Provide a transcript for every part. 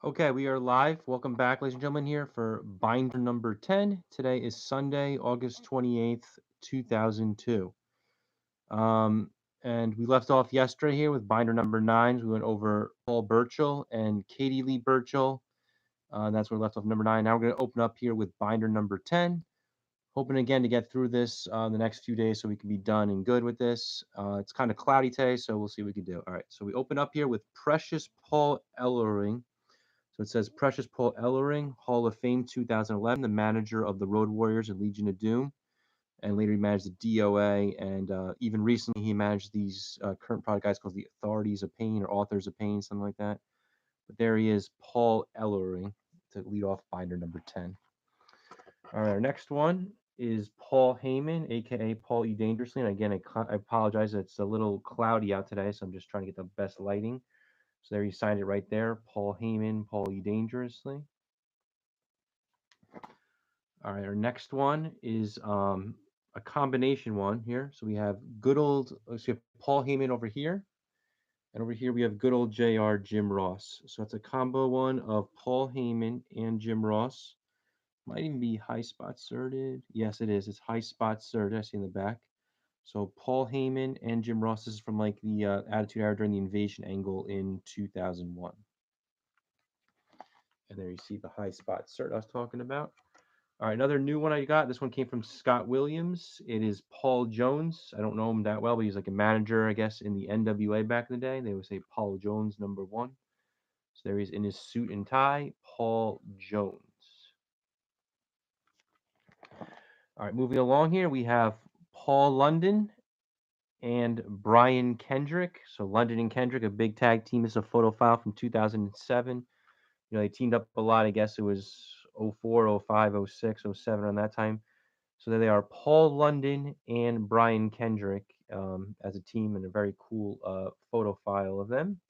Okay, we are live. Welcome back, ladies and gentlemen, here for binder number 10. Today is Sunday, August 28th, 2002. Um, and we left off yesterday here with binder number 9. We went over Paul Burchill and Katie Lee Burchill. That's where we left off number 9. Now we're going to open up here with binder number 10. Hoping again to get through this the next few days so we can be done and good with this. It's kind of cloudy today, so we'll see what we can do. All right, so we open up here with Precious Paul Ellering. So it says Precious Paul Ellering, Hall of Fame 2011, the manager of the Road Warriors and Legion of Doom, and later he managed the DOA, and even recently he managed these current product guys called the Authorities of Pain or Authors of Pain, something like that. But there he is, Paul Ellering, to lead off binder number 10. All right, our next one is Paul Heyman, aka Paul E. Dangerously. And again, I apologize, it's a little cloudy out today, so I'm just trying to get the best lighting. So there you signed it right there, Paul Heyman, Paul E. Dangerously. All right, our next one is a combination one here. So we have good old, let's see, Paul Heyman over here, and over here we have good old JR Jim Ross. So it's a combo one of Paul Heyman and Jim Ross. Might even be high spot sorted. Yes, it is. It's high spot sorted. I see in the back. So Paul Heyman and Jim Ross. This is from like the Attitude Era during the Invasion angle in 2001. And there you see the high spot cert I was talking about. All right, another new one I got. This one came from Scott Williams. It is Paul Jones. I don't know him that well, but he's like a manager, I guess, in the NWA back in the day. They would say Paul Jones, number one. So there he's in his suit and tie, Paul Jones. All right, moving along here, we have Paul London and Brian Kendrick. So London and Kendrick, a big tag team. This is a photo file from 2007. They teamed up a lot. I guess it was 04, 05, 06, 07 on that time. So there they are, Paul London and Brian Kendrick as a team, and a very cool photo file of them.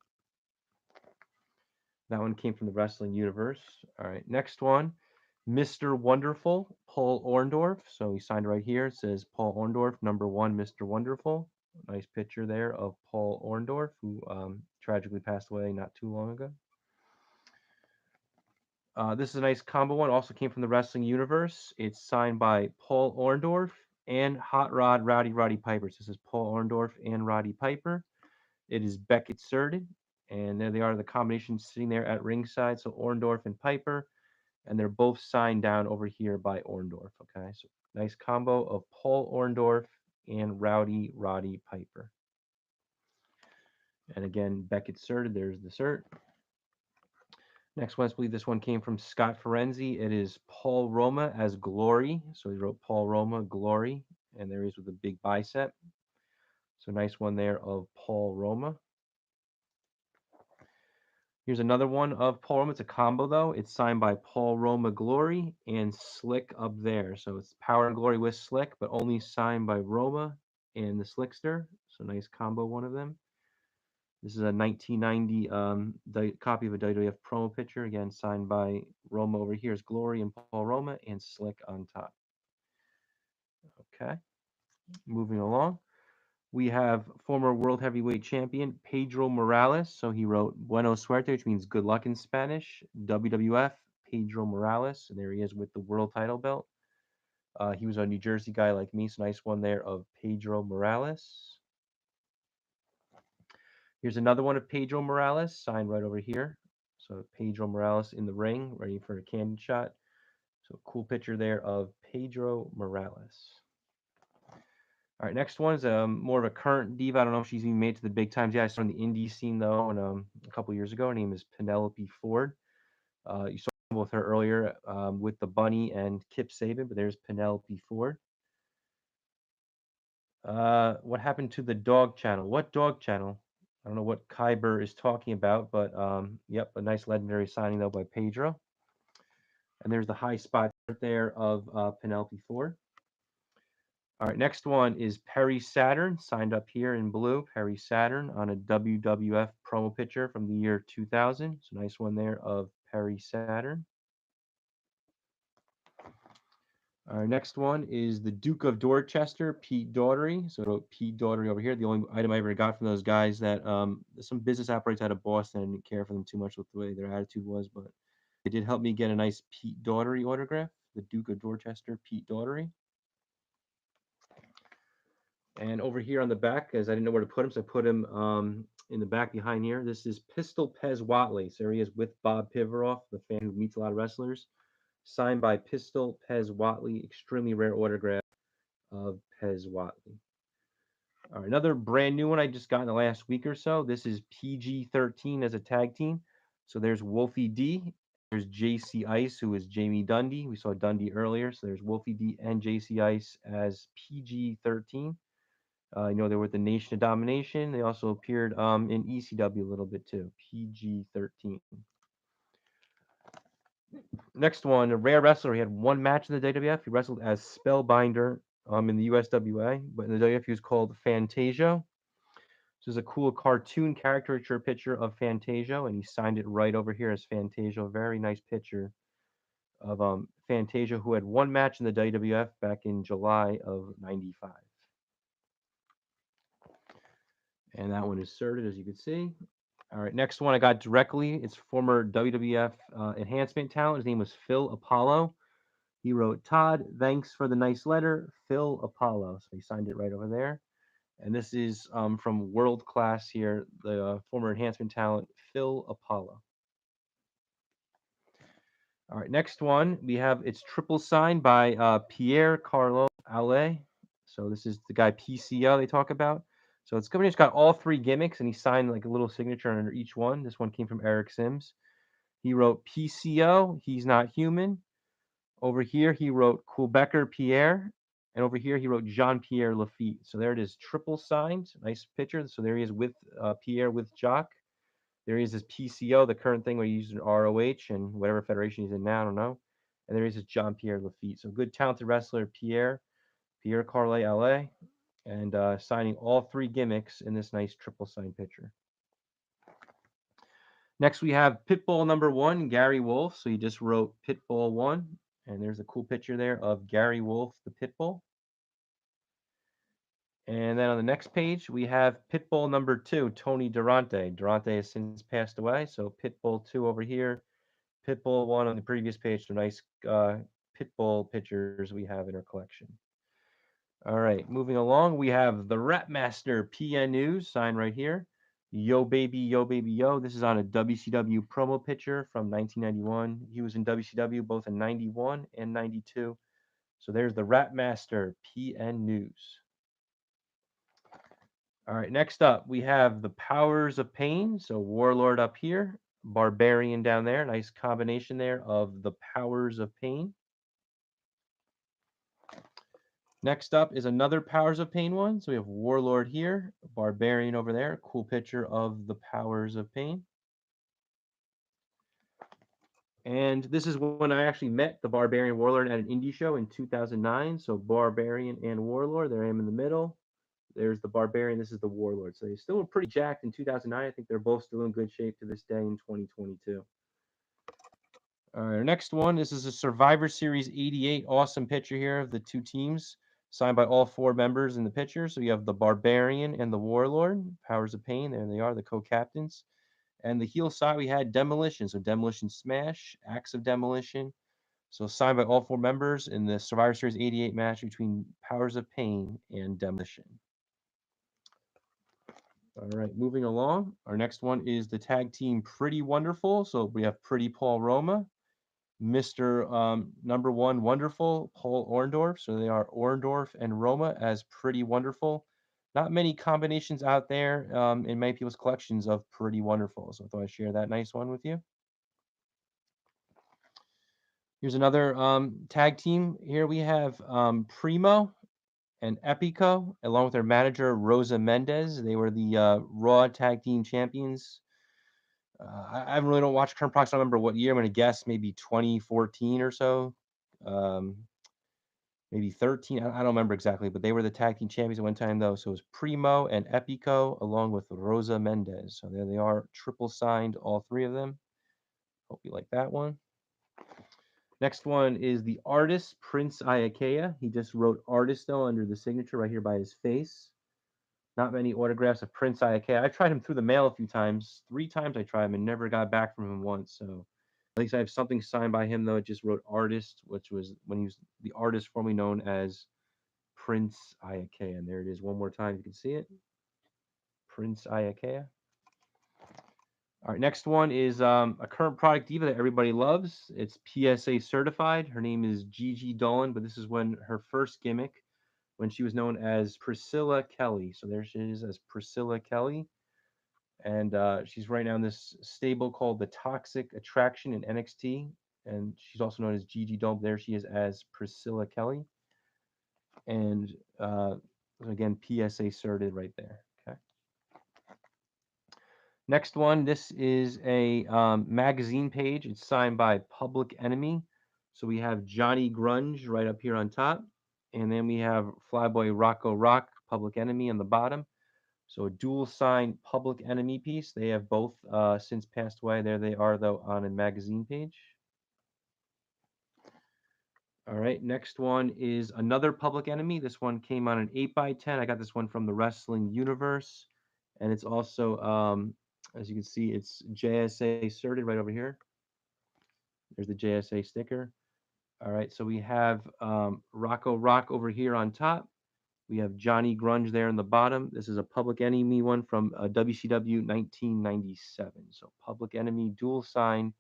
That one came from the Wrestling Universe. All right, next one, Mr. Wonderful, Paul Orndorf. So he signed right here. It says Paul Orndorf, number one, Mr. Wonderful. Nice picture there of Paul Orndorf, who tragically passed away not too long ago. This is a nice combo one. Also came from the Wrestling Universe. It's signed by Paul Orndorf and Hot Rod Roddy Piper. So this is Paul Orndorf and Roddy Piper. It is Beckett Certed. And there they are, the combination sitting there at ringside. So Orndorf and Piper. And they're both signed down over here by Orndorf. Okay. So nice combo of Paul Orndorf and Roddy Piper. And again, Beckett Certed. There's the cert. Next one, I believe this one came from Scott Ferenzi. It is Paul Roma as Glory. So he wrote Paul Roma, Glory, and there he is with a big bicep. So nice one there of Paul Roma. Here's another one of Paul Roma. It's a combo though. It's signed by Paul Roma Glory and Slick up there. So it's Power and Glory with Slick, but only signed by Roma and the Slickster. So nice combo one of them. This is a 1990 copy of a WWF promo picture, again signed by Roma over here is Glory and Paul Roma, and Slick on top. Okay, moving along. We have former World Heavyweight Champion Pedro Morales. So he wrote Buena Suerte, which means good luck in Spanish. WWF, Pedro Morales. And there he is with the world title belt. He was a New Jersey guy like me, so nice one there of Pedro Morales. Here's another one of Pedro Morales, signed right over here. So Pedro Morales in the ring, ready for a candid shot. So cool picture there of Pedro Morales. All right, next one is more of a current diva. I don't know if she's even made it to the big times yet. I saw in the indie scene though, and a couple years ago. Her name is Penelope Ford. You saw with her earlier with the Bunny and Kip Saban, but there's Penelope Ford. What happened to the dog channel? What dog channel? I don't know what Kyber is talking about, but yep, a nice legendary signing though by Pedro. And there's the high spot right there of Penelope Ford. All right, next one is Perry Saturn, signed up here in blue. Perry Saturn on a WWF promo picture from the year 2000. So nice one there of Perry Saturn. Our next one is the Duke of Dorchester, Pete Daugherty. So I wrote Pete Daugherty over here. The only item I ever got from those guys that some business operates out of Boston. I didn't care for them too much with the way their attitude was, but they did help me get a nice Pete Daugherty autograph. The Duke of Dorchester, Pete Daugherty. And over here on the back, as I didn't know where to put him, so I put him in the back behind here. This is Pistol Pez Watley. So here he is with Bob Pivaroff, the fan who meets a lot of wrestlers. Signed by Pistol Pez Watley. Extremely rare autograph of Pez Watley. All right, another brand new one I just got in the last week or so. This is PG-13 as a tag team. So there's Wolfie D. There's JC Ice, who is Jamie Dundee. We saw Dundee earlier. So there's Wolfie D and JC Ice as PG-13. They were with the Nation of Domination. They also appeared in ECW a little bit too. PG-13. Next one, a rare wrestler. He had one match in the WWF. He wrestled as Spellbinder in the USWA, but in the WWF he was called Fantasio. This is a cool cartoon caricature picture of Fantasio, and he signed it right over here as Fantasio. Very nice picture of Fantasio, who had one match in the WWF back in July of '95. And that one is inserted, as you can see. All right, next one I got directly. It's former WWF enhancement talent. His name was Phil Apollo. He wrote, Todd, thanks for the nice letter, Phil Apollo. So he signed it right over there. And this is from World Class here, the former enhancement talent, Phil Apollo. All right, next one we have, it's triple signed by Pierre Carlo Ale. So this is the guy PCO they talk about. So it's company that's got all three gimmicks, and he signed like a little signature under each one. This one came from Eric Sims. He wrote PCO, he's not human. Over here, he wrote Quebecer Pierre. And over here, he wrote Jean-Pierre Lafitte. So there it is, triple signed. Nice picture. So there he is with Pierre with Jock. There he is as PCO, the current thing where he uses ROH and whatever federation he's in now, I don't know. And there he is as Jean-Pierre Lafitte. So good, talented wrestler, Pierre Carle LA, and signing all three gimmicks in this nice triple signed picture. Next, we have Pitbull number 1, Gary Wolf. So he just wrote Pitbull 1. And there's a cool picture there of Gary Wolf, the Pitbull. And then on the next page, we have Pitbull number 2, Tony Durante. Durante has since passed away. So Pitbull 2 over here, Pitbull 1 on the previous page. Some nice Pitbull pictures we have in our collection. All right, moving along, we have the Rap Master PN News, signed right here. Yo baby, yo baby, yo. This is on a WCW promo picture from 1991. He was in WCW both in 91 and 92. So there's the Rap Master PN News. All right, next up, we have the Powers of Pain. So Warlord up here, Barbarian down there. Nice combination there of the Powers of Pain. Next up is another Powers of Pain one. So we have Warlord here, Barbarian over there. Cool picture of the Powers of Pain. And this is when I actually met the Barbarian Warlord at an indie show in 2009. So Barbarian and Warlord, there I am in the middle. There's the Barbarian, this is the Warlord. So they still were pretty jacked in 2009. I think they're both still in good shape to this day in 2022. All right, our next one, this is a Survivor Series 88. Awesome picture here of the two teams, signed by all four members in the picture. So you have the Barbarian and the Warlord, Powers of Pain. There they are, the co-captains. And the heel side, we had Demolition. So Demolition Smash, Acts of Demolition. So signed by all four members in the Survivor Series 88 match between Powers of Pain and Demolition. All right, moving along. Our next one is the tag team Pretty Wonderful. So we have Pretty Paul Roma, Mr. Number 1 Wonderful, Paul Orndorf. So they are Orndorf and Roma as Pretty Wonderful. Not many combinations out there in many people's collections of Pretty Wonderful. So I thought I'd share that nice one with you. Here's another tag team. Here we have Primo and Epico, along with their manager, Rosa Mendez. They were the Raw Tag Team Champions. I really don't watch current products. I don't remember what year. I'm going to guess maybe 2014 or so. Maybe 13. I don't remember exactly, but they were the tag team champions at one time, though. So it was Primo and Epico along with Rosa Mendez. So there they are, triple signed, all three of them. Hope you like that one. Next one is the artist, Prince Ayakea. He just wrote artist, though, under the signature right here by his face. Not many autographs of Prince Ayakea. I tried him through the mail a few times. 3 times I tried him and never got back from him once. So at least I have something signed by him, though. It just wrote artist, which was when he was the artist formerly known as Prince Ayakea. And there it is one more time. You can see it. Prince Ayakea. All right, next one is a current product diva that everybody loves. It's PSA certified. Her name is Gigi Dolan, but this is when her first gimmick, when she was known as Priscilla Kelly. So there she is as Priscilla Kelly. And she's right now in this stable called the Toxic Attraction in NXT. And she's also known as Gigi Dolan. There she is as Priscilla Kelly. And again, PSA certed right there. Okay. Next one, this is a magazine page. It's signed by Public Enemy. So we have Johnny Grunge right up here on top. And then we have Flyboy Rocco Rock, Public Enemy on the bottom. So a dual signed Public Enemy piece. They have both since passed away. There they are, though, on a magazine page. All right, next one is another Public Enemy. This one came on an 8x10. I got this one from the Wrestling Universe. And it's also, as you can see, it's JSA certed right over here. There's the JSA sticker. All right, so we have Rocco Rock over here on top. We have Johnny Grunge there in the bottom. This is a Public Enemy one from WCW 1997. So Public Enemy dual sign,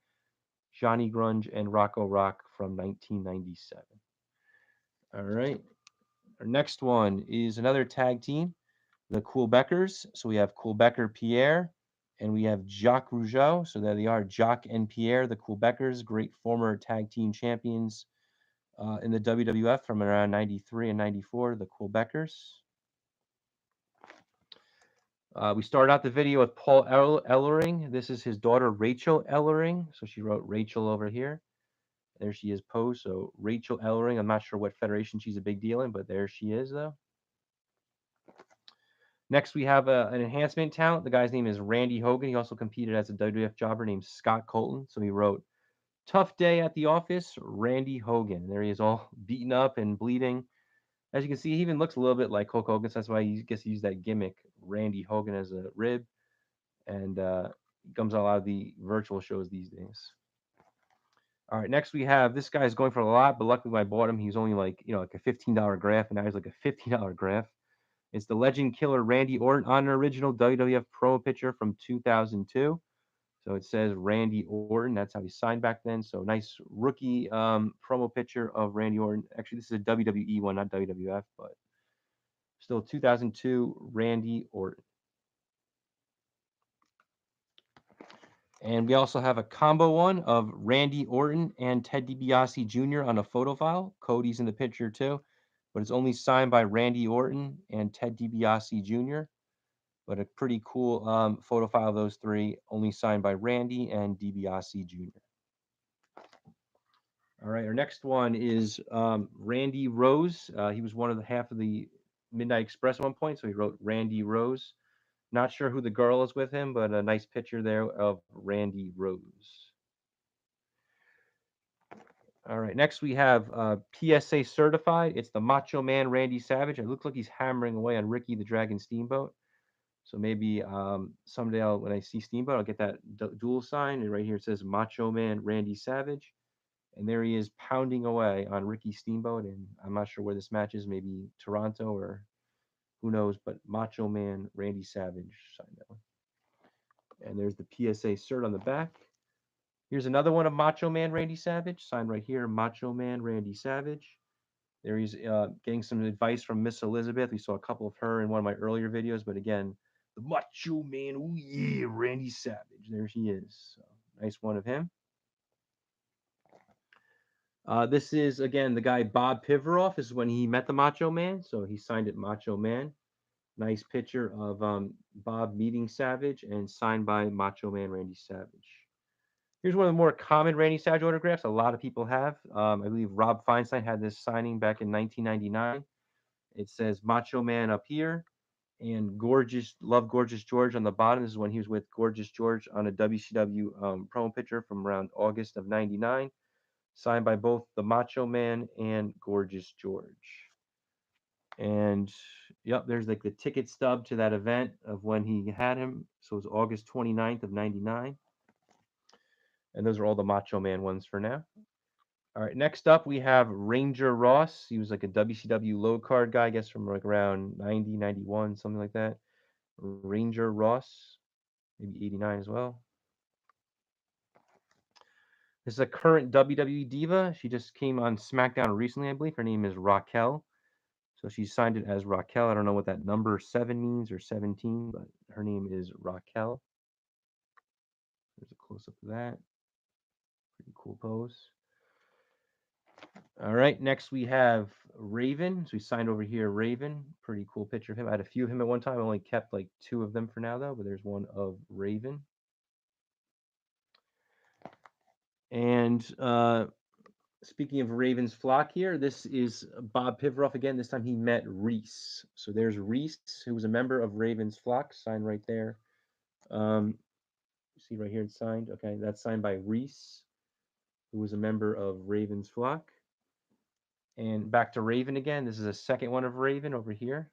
Johnny Grunge and Rocco Rock from 1997. All right. Our next one is another tag team, the Quebecers. So we have Quebecer Pierre and we have Jacques Rougeau. So there they are, Jacques and Pierre, the Quebecers, great former tag team champions in the WWF from around 93 and 94, the Quebecers. We started out the video with Paul Ellering. This is his daughter, Rachel Ellering. So she wrote Rachel over here. There she is posed. So Rachel Ellering. I'm not sure what federation she's a big deal in, but there she is, though. Next, we have an enhancement talent. The guy's name is Randy Hogan. He also competed as a WWF jobber named Scott Colton. So he wrote, "Tough day at the office, Randy Hogan." And there he is, all beaten up and bleeding. As you can see, he even looks a little bit like Hulk Hogan. So that's why he gets to use that gimmick, Randy Hogan, as a rib. And he comes on a lot of the virtual shows these days. All right, next we have this guy's going for a lot, but luckily when I bought him, he was only like like a $15 graph, and now he's like a $50 graph. It's the Legend Killer Randy Orton on an original WWF promo picture from 2002. So it says Randy Orton. That's how he signed back then. So nice rookie promo picture of Randy Orton. Actually, this is a WWE one, not WWF, but still 2002 Randy Orton. And we also have a combo one of Randy Orton and Ted DiBiase Jr. on a photo file. Cody's in the picture too, but it's only signed by Randy Orton and Ted DiBiase Jr. But a pretty cool photo file of those three, only signed by Randy and DiBiase Jr. All right, our next one is Randy Rose. He was one of the half of the Midnight Express at one point, so he wrote Randy Rose. Not sure who the girl is with him, but a nice picture there of Randy Rose. All right, next we have PSA certified. It's the Macho Man Randy Savage. It looks like he's hammering away on Ricky the Dragon Steamboat. So maybe someday when I see Steamboat, I'll get that dual sign. And right here it says Macho Man Randy Savage. And there he is pounding away on Ricky Steamboat. And I'm not sure where this match is, maybe Toronto or who knows, but Macho Man Randy Savage signed that one. And there's the PSA cert on the back. Here's another one of Macho Man Randy Savage, signed right here, Macho Man Randy Savage. There he's getting some advice from Miss Elizabeth. We saw a couple of her in one of my earlier videos, but again, the Macho Man, oh yeah, Randy Savage. There she is. So, nice one of him. This is, again, the guy Bob Pivaroff. This is when he met the Macho Man, so he signed it Macho Man. Nice picture of Bob meeting Savage and signed by Macho Man Randy Savage. Here's one of the more common Randy Savage autographs a lot of people have. I believe Rob Feinstein had this signing back in 1999. It says Macho Man up here and Love Gorgeous George on the bottom. This is when he was with Gorgeous George on a WCW promo picture from around August of 99. signed by both the Macho Man and Gorgeous George. And yep, there's like the ticket stub to that event of when he had him. So it was August 29th of 99. And those are all the Macho Man ones for now. All right, next up we have Ranger Ross. He was like a WCW low card guy, I guess from like around 90, 91, something like that. Ranger Ross, maybe 89 as well. This is a current WWE diva. She just came on SmackDown recently, I believe. Her name is Raquel. So she signed it as Raquel. I don't know what that number 7 means or 17, but her name is Raquel. There's a close up of that. Pretty cool pose. All right, next we have Raven. So we signed over here Raven. Pretty cool picture of him. I had a few of him at one time. I only kept like 2 of them for now, though, but there's one of Raven. And speaking of Raven's flock here, this is Bob Pivaroff again. This time he met Reese. So there's Reese, who was a member of Raven's flock, signed right there. See right here, it's signed. Okay, that's signed by Reese, who was a member of Raven's flock. And back to Raven again. This is a second one of Raven over here.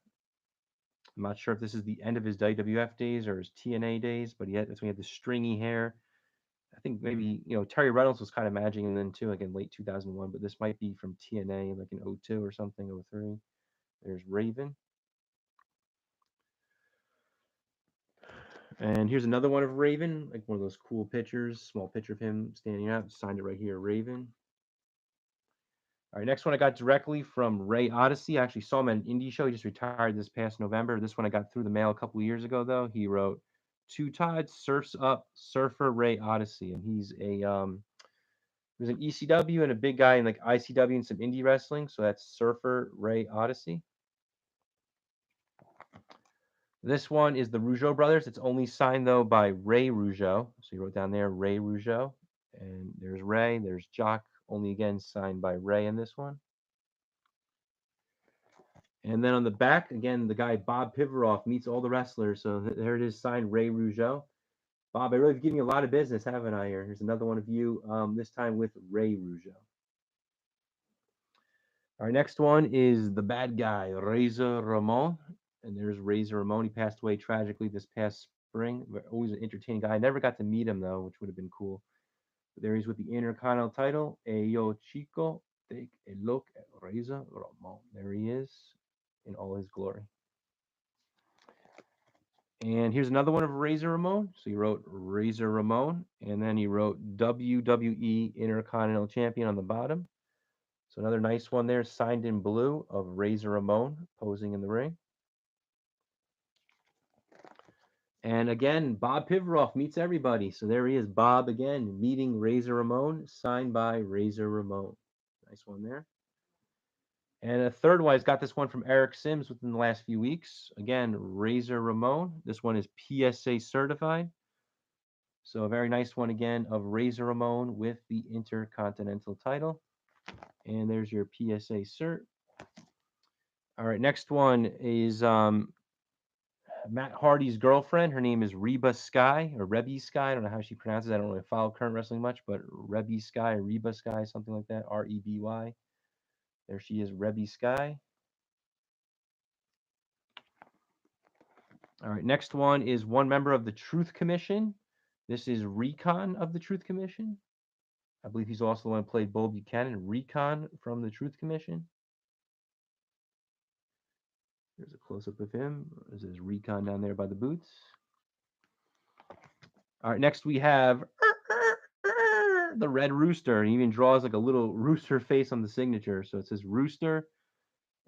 I'm not sure if this is the end of his WWF days or his TNA days, but that's when he had the stringy hair. I think maybe, Terry Reynolds was kind of managing him then too, like in late 2001, but this might be from TNA, like in 02 or something, 03. There's Raven. And here's another one of Raven, like one of those cool pictures, small picture of him standing out. Signed it right here, Raven. All right, next one I got directly from Ray Odyssey. I actually saw him at an indie show. He just retired this past November. This one I got through the mail a couple of years ago, though. He wrote, "To Todd, Surfs Up, Surfer Ray Odyssey." And he's he was an ECW and a big guy in like ICW and some indie wrestling. So that's Surfer Ray Odyssey. This one is the Russo Brothers. It's only signed, though, by Ray Rougeau. So he wrote down there, Ray Rougeau. And there's Ray. There's Jock. Only, again, signed by Ray in this one. And then on the back, again, the guy Bob Pivaroff meets all the wrestlers. So there it is, signed Ray Rougeau. Bob, I really have given you a lot of business, haven't I? Here, here's another one of you, this time with Ray Rougeau. Our next one is the bad guy, Razor Ramon. And there's Razor Ramon. He passed away tragically this past spring. Always an entertaining guy. I never got to meet him, though, which would have been cool. But there he's with the Intercontinental title. Ayo Chico, take a look at Razor Ramon. There he is in all his glory. And here's another one of Razor Ramon. So he wrote Razor Ramon, and then he wrote WWE Intercontinental Champion on the bottom. So another nice one there, signed in blue, of Razor Ramon posing in the ring. And again, Bob Pivaroff meets everybody. So there he is, Bob again, meeting Razor Ramon, signed by Razor Ramon. Nice one there. And a third one, I got this one from Eric Sims within the last few weeks. Again, Razor Ramon. This one is PSA certified. So a very nice one again of Razor Ramon with the Intercontinental title. And there's your PSA cert. All right, next one is Matt Hardy's girlfriend. Her name is Reba Sky, or Rebby Sky. I don't know how she pronounces it. I don't really follow current wrestling much, but Rebby Sky or Reba Sky, something like that. Rebby. There she is, Rebby Sky. All right, next one is one member of the Truth Commission. This is Recon of the Truth Commission. I believe he's also the one who played Bull Buchanan. Recon from the Truth Commission. There's a close-up of him. This is Recon down there by the boots. All right, next we have the Red Rooster. He even draws like a little rooster face on the signature. So it says Rooster.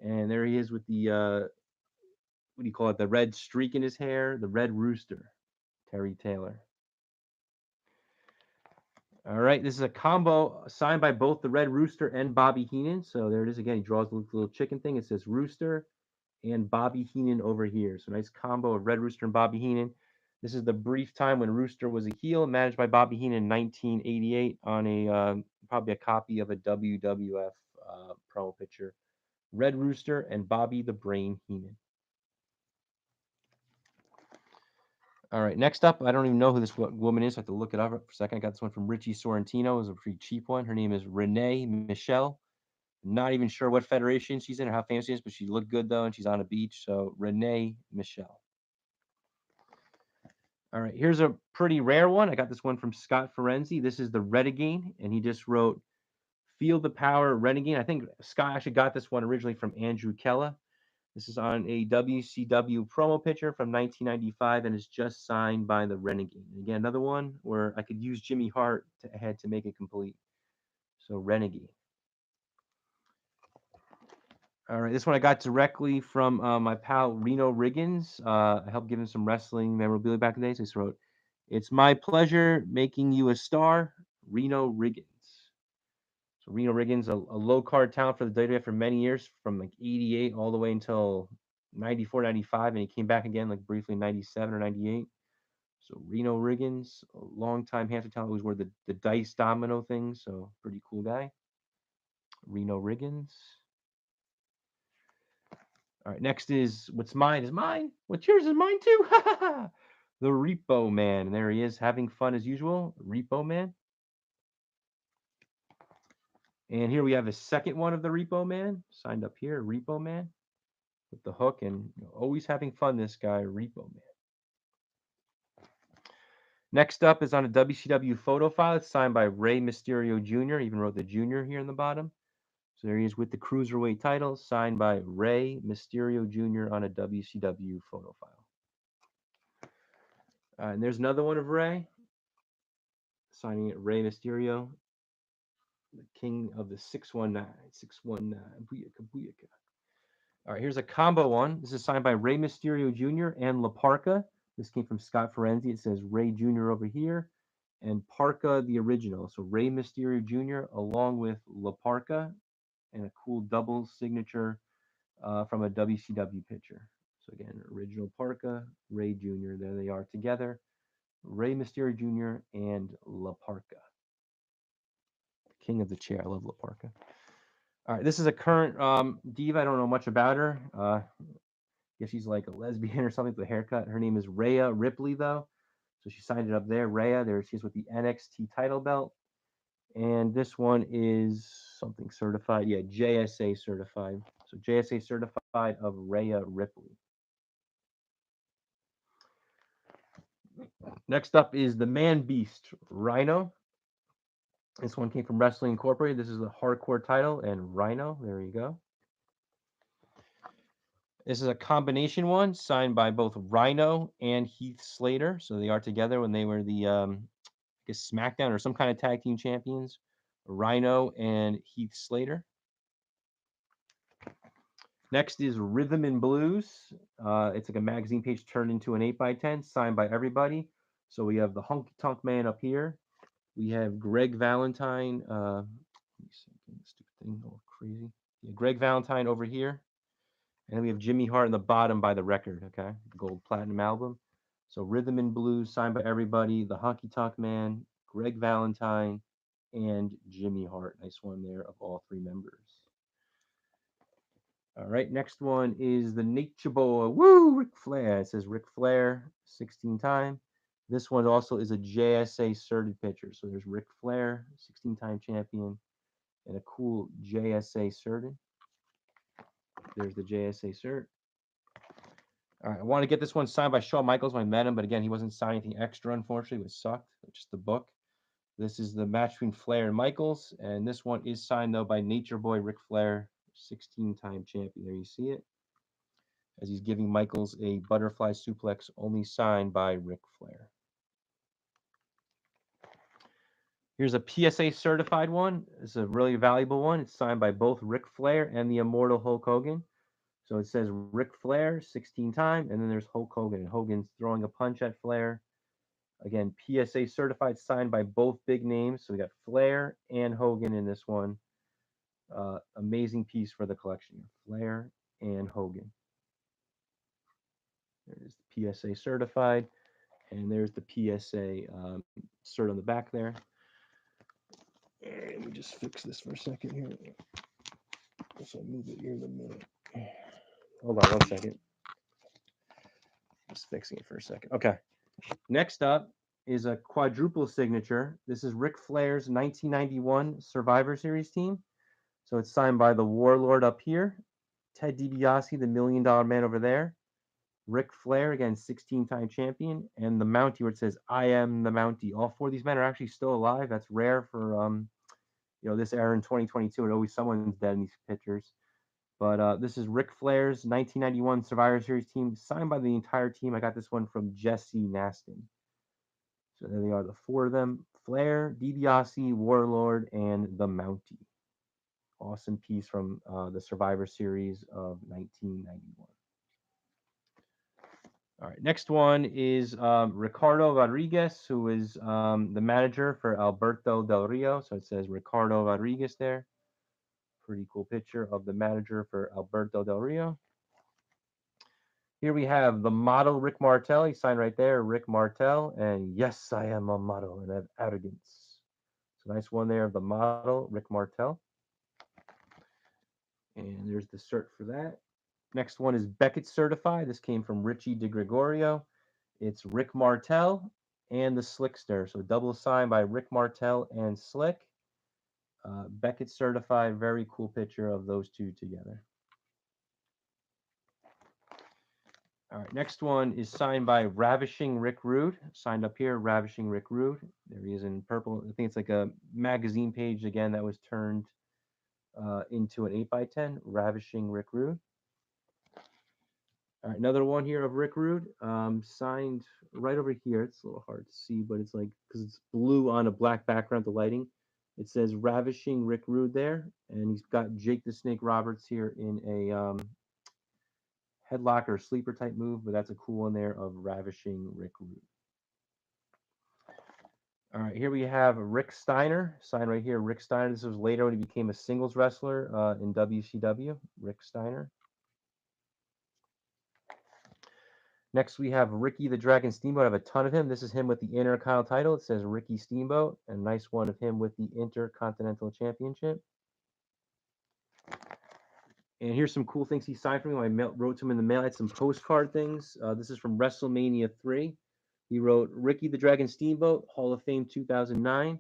And there he is with the, what do you call it, the red streak in his hair. The Red Rooster, Terry Taylor. All right, this is a combo signed by both the Red Rooster and Bobby Heenan. So there it is again. He draws the little chicken thing. It says Rooster and Bobby Heenan over here. So nice combo of Red Rooster and Bobby Heenan. This is the brief time when Rooster was a heel, managed by Bobby Heenan in 1988 on a probably a copy of a WWF promo picture. Red Rooster and Bobby the Brain Heenan. All right, next up, I don't even know who this woman is. I have to look it up for a second. I got this one from Richie Sorrentino. It was a pretty cheap one. Her name is Renee Michelle. Not even sure what federation she's in or how famous she is, but she looked good though, and she's on a beach. So Renee Michelle. All right, here's a pretty rare one. I got this one from Scott Ferenzi. This is the Renegade, and he just wrote "Feel the Power Renegade." I think Scott actually got this one originally from Andrew Kella. This is on a WCW promo picture from 1995 and is just signed by the Renegade. And again, another one where I could use Jimmy Hart ahead to make it complete. So Renegade. All right, this one I got directly from my pal Reno Riggins. I helped give him some wrestling memorabilia back in the day. So he wrote, "It's my pleasure making you a star, Reno Riggins." So Reno Riggins, a low card talent for the WWF for many years, from like 88 all the way until 94, 95, and he came back again like briefly in 97 or 98. So Reno Riggins, a long-time Hampton talent, who's wore the dice domino thing, so pretty cool guy. Reno Riggins. All right, next is what's mine is mine. What's yours is mine too. The Repo Man. And there he is, having fun as usual. Repo Man. And here we have a second one of the Repo Man. Signed up here, Repo Man. With the hook and always having fun, this guy, Repo Man. Next up is on a WCW photo file. It's signed by Rey Mysterio Jr. Even wrote the Jr. here in the bottom. So there he is with the Cruiserweight title, signed by Rey Mysterio Jr. on a WCW photo file. And there's another one of Rey, signing it Rey Mysterio, the king of the 619. 619. Booyaka, booyaka. All right, here's a combo one. This is signed by Rey Mysterio Jr. and La Parka. This came from Scott Ferenzi. It says Rey Jr. over here and Parka the original. So Rey Mysterio Jr. along with La Parka and a cool double signature from a WCW picture. So again, original Parka, Rey Jr. There they are together. Rey Mysterio Jr. and La Parka. King of the chair. I love La Parka. All right, this is a current diva. I don't know much about her. Guess she's like a lesbian or something with a haircut. Her name is Rhea Ripley, though. So she signed it up there. Rhea, there she is with the NXT title belt. And this one is something certified. Yeah, JSA certified. So JSA certified of Rhea Ripley. Next up is the Man Beast, Rhino. This one came from Wrestling Incorporated. This is the hardcore title, and Rhino, there you go. This is a combination one signed by both Rhino and Heath Slater. So they are together when they were the, I guess, SmackDown or some kind of tag team champions. Rhino and Heath Slater. Next is Rhythm and Blues. It's like a magazine page turned into an 8x10, signed by everybody. So we have the Honky Tonk Man up here. We have Greg Valentine. Let me see, stupid thing, all crazy. Yeah, Greg Valentine over here. And then we have Jimmy Hart in the bottom by the record, okay? Gold Platinum album. So Rhythm and Blues, signed by everybody. The Honky Tonk Man, Greg Valentine, and Jimmy Hart. Nice one there of all three members. All right, next one is the Nature Boy. Woo, Ric Flair. It says Ric Flair, 16 time. This one also is a JSA certed picture. So there's Ric Flair, 16-time champion, and a cool JSA certed. There's the JSA cert. All right, I want to get this one signed by Shawn Michaels when I met him, but again, he wasn't signing anything extra, unfortunately. It sucked, just the book. This is the match between Flair and Michaels, and this one is signed, though, by Nature Boy Ric Flair, 16-time champion. There you see it, as he's giving Michaels a butterfly suplex, only signed by Ric Flair. Here's a PSA certified one. It's a really valuable one. It's signed by both Ric Flair and the immortal Hulk Hogan. So it says Ric Flair, 16 time, and then there's Hulk Hogan. And Hogan's throwing a punch at Flair. Again, PSA certified, signed by both big names. So we got Flair and Hogan in this one. Amazing piece for the collection. Flair and Hogan. There's the PSA certified, and there's the PSA cert on the back there. Let me just fix this for a second here. So I'll move it here in a minute. Hold on one second. Just fixing it for a second. Okay. Next up is a quadruple signature. This is Ric Flair's 1991 Survivor Series team. So it's signed by the Warlord up here, Ted DiBiase, the $1 million man over there, Ric Flair, again, 16-time champion, and the Mountie, where it says "I am the Mountie." All four of these men are actually still alive. That's rare for this era in 2022. And always someone's dead in these pictures. But this is Ric Flair's 1991 Survivor Series team, signed by the entire team. I got this one from Jesse Naston. So there they are, the four of them: Flair, DiBiase, Warlord, and the Mountie. Awesome piece from the Survivor Series of 1991. All right, next one is Ricardo Rodriguez, who is the manager for Alberto Del Rio. So it says Ricardo Rodriguez there. Pretty cool picture of the manager for Alberto Del Rio. Here we have the model Rick Martel. He signed right there, Rick Martel. And yes, I am a model and I have arrogance. So nice one there of the model, Rick Martel. And there's the cert for that. Next one is Beckett Certified. This came from Richie DeGregorio. It's Rick Martel and the Slickster. So double signed by Rick Martel and Slick. Beckett Certified. Very cool picture of those two together. All right, next one is signed by Ravishing Rick Rude. Signed up here, Ravishing Rick Rude. There he is in purple. I think it's like a magazine page again that was turned into an 8x10. Ravishing Rick Rude. All right, another one here of Rick Rude, signed right over here. It's a little hard to see, but it's like, because it's blue on a black background, the lighting. It says Ravishing Rick Rude there, and he's got Jake the Snake Roberts here in a headlock or sleeper type move, but that's a cool one there of Ravishing Rick Rude. All right, here we have Rick Steiner, signed right here. Rick Steiner. This was later when he became a singles wrestler in WCW. Rick Steiner. Next, we have Ricky the Dragon Steamboat. I have a ton of him. This is him with the Intercontinental title. It says Ricky Steamboat. A nice one of him with the Intercontinental Championship. And here's some cool things he signed for me when I wrote to him in the mail. I had some postcard things. This is from WrestleMania 3. He wrote Ricky the Dragon Steamboat, Hall of Fame 2009.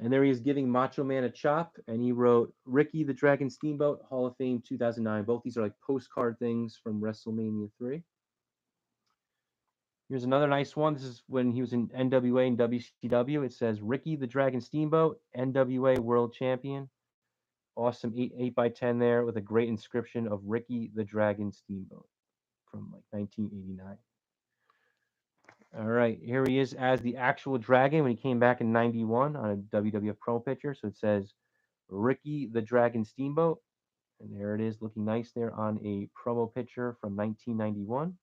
And there he is giving Macho Man a chop. And he wrote Ricky the Dragon Steamboat, Hall of Fame 2009. Both these are like postcard things from WrestleMania 3. Here's another nice one. This is when he was in NWA and WCW. It says Ricky the Dragon Steamboat, NWA World Champion. Awesome 8x10 there with a great inscription of Ricky the Dragon Steamboat from like 1989. All right, here he is as the actual Dragon when he came back in 91 on a WWF Pro picture. So it says Ricky the Dragon Steamboat. And there it is looking nice there on a promo picture from 1991.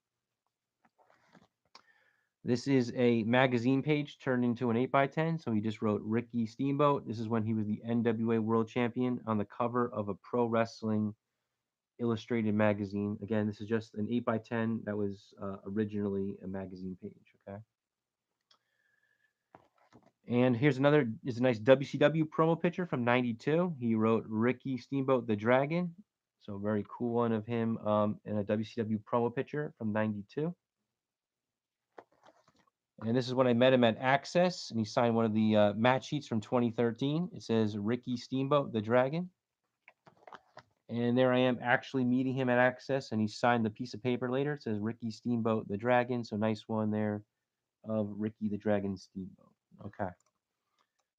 This is a magazine page turned into an 8x10. So he just wrote Ricky Steamboat. This is when he was the NWA World Champion on the cover of a Pro Wrestling Illustrated magazine. Again, this is just an 8x10 that was originally a magazine page. Okay. And here's another, is a nice WCW promo picture from 92. He wrote Ricky Steamboat the Dragon. So very cool one of him in a WCW promo picture from 92. And this is when I met him at Access, and he signed one of the match sheets from 2013. It says Ricky Steamboat, the Dragon. And there I am actually meeting him at Access, and he signed the piece of paper later. It says Ricky Steamboat, the Dragon. So nice one there of Ricky the Dragon Steamboat. Okay.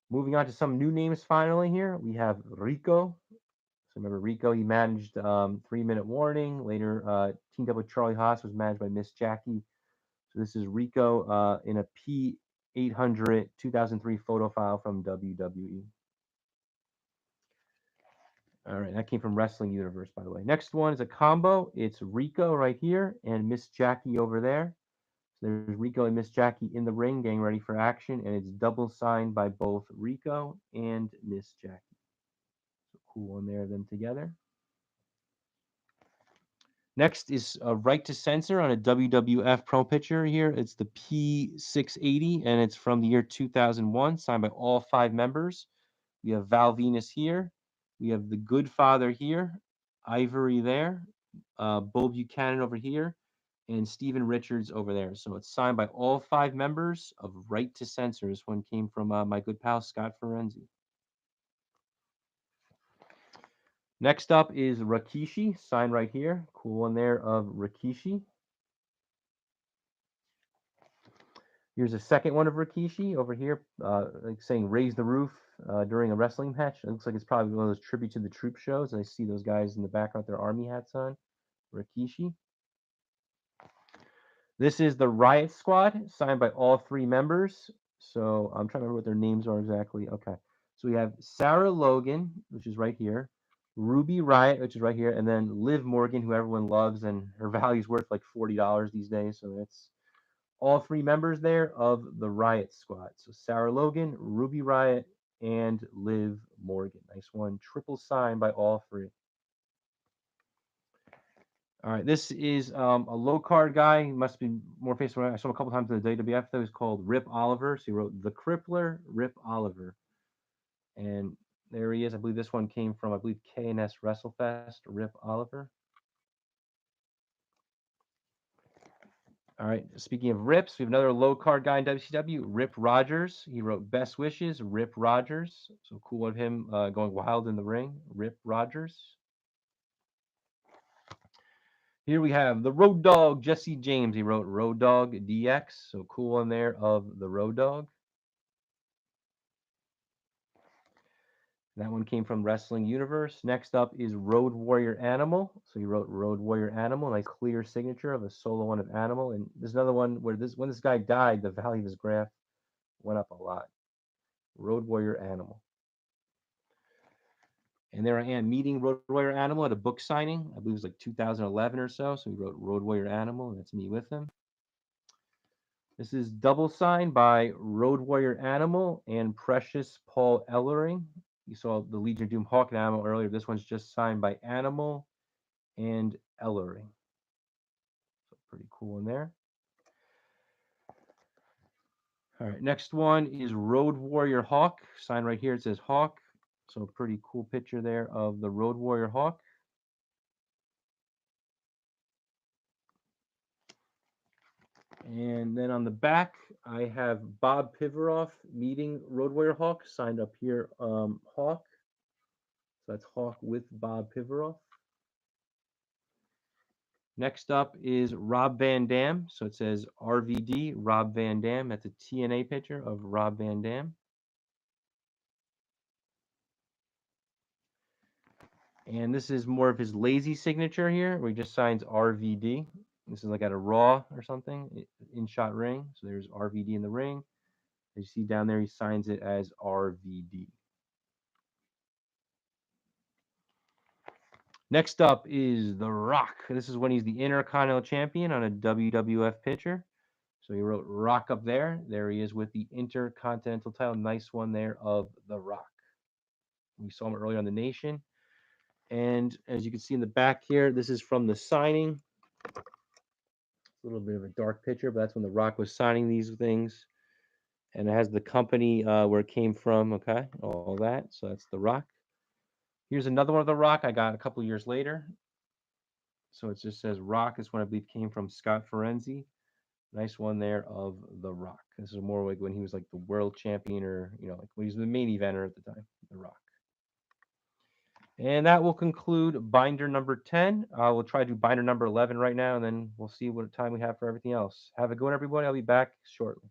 Moving on to some new names finally here. We have Rico. So remember Rico, he managed 3 Minute Warning. Later, teamed up with Charlie Haas, was managed by Miss Jackie. So this is Rico in a P800 2003 photo file from WWE. All right, that came from Wrestling Universe, by the way. Next one is a combo. It's Rico right here and Miss Jackie over there. So there's Rico and Miss Jackie in the ring getting ready for action, and it's double signed by both Rico and Miss Jackie. So cool one there, them together. Next is a Right to Censor on a WWF Pro picture here. It's the P680, and it's from the year 2001, signed by all 5 members. We have Val Venus here. We have the Good Father here. Ivory there. Bo Buchanan over here. and Steven Richards over there. So it's signed by all 5 members of Right to Censor. This one came from my good pal Scott Ferenzi. Next up is Rikishi, signed right here. Cool one there of Rikishi. Here's a second one of Rikishi over here, like saying "Raise the Roof" during a wrestling match. It looks like it's probably one of those tribute to the troop shows. I see those guys in the background with their army hats on. Rikishi. This is the Riot Squad, signed by all 3 members. So I'm trying to remember what their names are exactly. Okay. So we have Sarah Logan, which is right here, Ruby Riot, which is right here, and then Liv Morgan, who everyone loves, and her value's worth like $40 these days. So that's all 3 members there of the Riot Squad. So Sarah Logan, Ruby Riot, and Liv Morgan. Nice one. Triple signed by all 3. All right, this is a low card guy. He must be more famous. I saw him a couple times in the WWF. Though he's called Rip Oliver. So he wrote The Crippler, Rip Oliver, and there he is. I believe this one came from KNS WrestleFest. Rip Oliver. All right. Speaking of rips, we have another low card guy in WCW, Rip Rogers. He wrote Best Wishes, Rip Rogers. So cool of him going wild in the ring, Rip Rogers. Here we have the Road Dogg, Jesse James. He wrote Road Dogg DX. So cool one there of the Road Dogg. That one came from Wrestling Universe. Next up is Road Warrior Animal. So he wrote Road Warrior Animal, nice clear signature of a solo one of Animal. And there's another one where when this guy died, the value of his graph went up a lot. Road Warrior Animal. And there I am meeting Road Warrior Animal at a book signing. I believe it was like 2011 or so. So he wrote Road Warrior Animal, and that's me with him. This is double signed by Road Warrior Animal and Precious Paul Ellering. You saw the Legion of Doom Hawk and Animal earlier. This one's just signed by Animal and Ellering. So pretty cool in there. All right, next one is Road Warrior Hawk. Signed right here, it says Hawk. So a pretty cool picture there of the Road Warrior Hawk. And then on the back, I have Bob Pivaroff meeting Road Warrior Hawk. Signed up here, Hawk. So that's Hawk with Bob Pivaroff. Next up is Rob Van Dam. So it says RVD, Rob Van Dam. That's a TNA picture of Rob Van Dam. And this is more of his lazy signature here, where he just signs RVD. This is like at a Raw or something, in-shot ring. So there's RVD in the ring. As you see down there, he signs it as RVD. Next up is The Rock. This is when he's the Intercontinental Champion on a WWF picture. So he wrote Rock up there. There he is with the Intercontinental title. Nice one there of The Rock. We saw him earlier on The Nation. And as you can see in the back here, this is from the signing. A little bit of a dark picture, but that's when The Rock was signing these things. And it has the company where it came from, okay, all that. So that's The Rock. Here's another one of The Rock I got a couple years later. So it just says Rock. This one I believe came from Scott Ferenzi. Nice one there of The Rock. This is more like when he was like the world champion, or like when he was the main eventer at the time, The Rock. And that will conclude binder number 10. We'll try to do binder number 11 right now, and then we'll see what time we have for everything else. Have a good one, everybody. I'll be back shortly.